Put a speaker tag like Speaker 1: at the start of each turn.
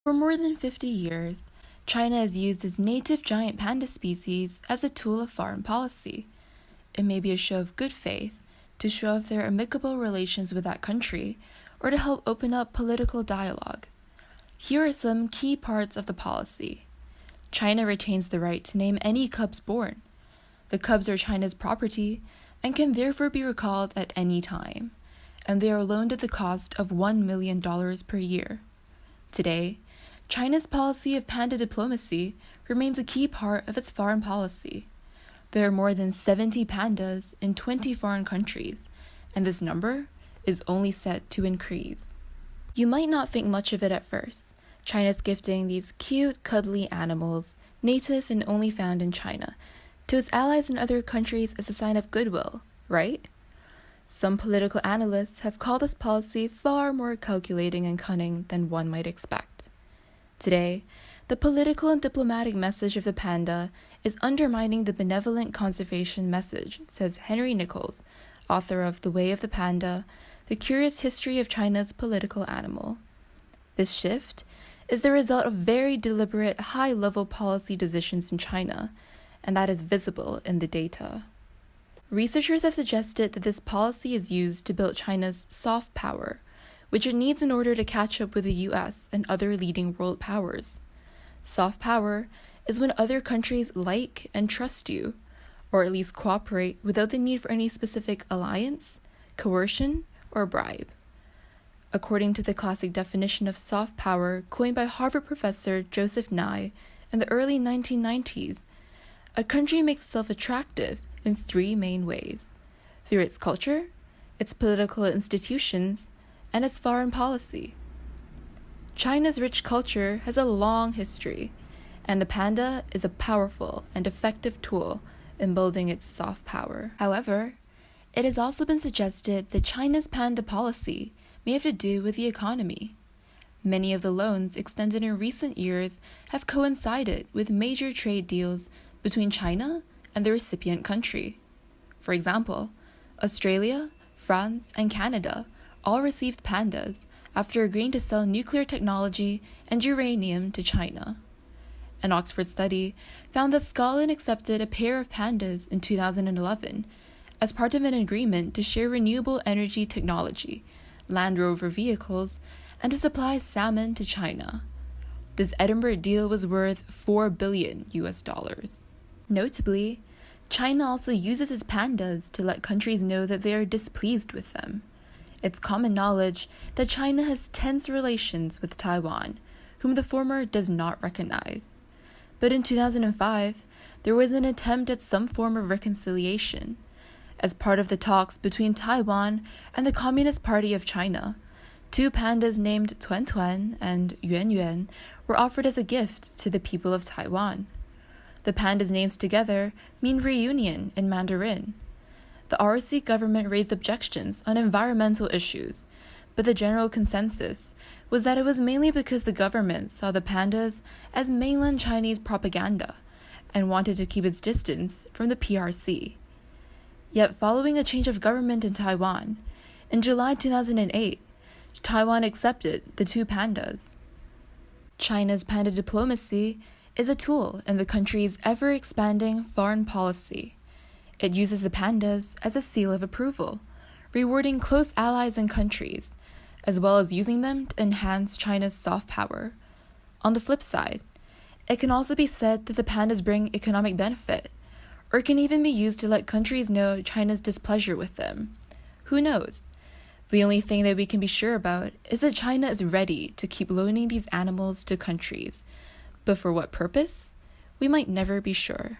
Speaker 1: For more than 50 years, China has used its native giant panda species as a tool of foreign policy. It may be a show of good faith, to show off their amicable relations with that country, or to help open up political dialogue. Here are some key parts of the policy. China retains the right to name any cubs born. The cubs are China's property and can therefore be recalled at any time, and they are loaned at the cost of $1 million per year. Today, China's policy of panda diplomacy remains a key part of its foreign policy. There are more than 70 pandas in 20 foreign countries, and this number is only set to increase. You might not think much of it at first. China's gifting these cute, cuddly animals, native and only found in China, to its allies in other countries as a sign of goodwill, right? Some political analysts have called this policy far more calculating and cunning than one might expect. Today, the political and diplomatic message of the panda is undermining the benevolent conservation message, says Henry Nichols, author of The Way of the Panda, The Curious History of China's Political Animal. This shift is the result of very deliberate, high-level policy decisions in China, and that is visible in the data. Researchers have suggested that this policy is used to build China's soft power, which it needs in order to catch up with the US and other leading world powers. Soft power is when other countries like and trust you, or at least cooperate without the need for any specific alliance, coercion, or bribe. According to the classic definition of soft power coined by Harvard professor Joseph Nye in the early 1990s, a country makes itself attractive in three main ways: through its culture, its political institutions, and its foreign policy. China's rich culture has a long history, and the panda is a powerful and effective tool in building its soft power. However, it has also been suggested that China's panda policy may have to do with the economy. Many of the loans extended in recent years have coincided with major trade deals between China and the recipient country. For example, Australia, France, and Canada all received pandas after agreeing to sell nuclear technology and uranium to China. An Oxford study found that Scotland accepted a pair of pandas in 2011 as part of an agreement to share renewable energy technology, Land Rover vehicles, and to supply salmon to China. This Edinburgh deal was worth $4 billion. Notably, China also uses its pandas to let countries know that they are displeased with them. It's common knowledge that China has tense relations with Taiwan, whom the former does not recognize. But in 2005, there was an attempt at some form of reconciliation. As part of the talks between Taiwan and the Communist Party of China, two pandas named Tuan Tuan and Yuan Yuan were offered as a gift to the people of Taiwan. The pandas' names together mean reunion in Mandarin. The ROC government raised objections on environmental issues, but the general consensus was that it was mainly because the government saw the pandas as mainland Chinese propaganda and wanted to keep its distance from the PRC. Yet following a change of government in Taiwan, in July 2008, Taiwan accepted the two pandas. China's panda diplomacy is a tool in the country's ever-expanding foreign policy. It uses the pandas as a seal of approval, rewarding close allies and countries, as well as using them to enhance China's soft power. On the flip side, it can also be said that the pandas bring economic benefit, or it can even be used to let countries know China's displeasure with them. Who knows? The only thing that we can be sure about is that China is ready to keep loaning these animals to countries. But for what purpose? We might never be sure.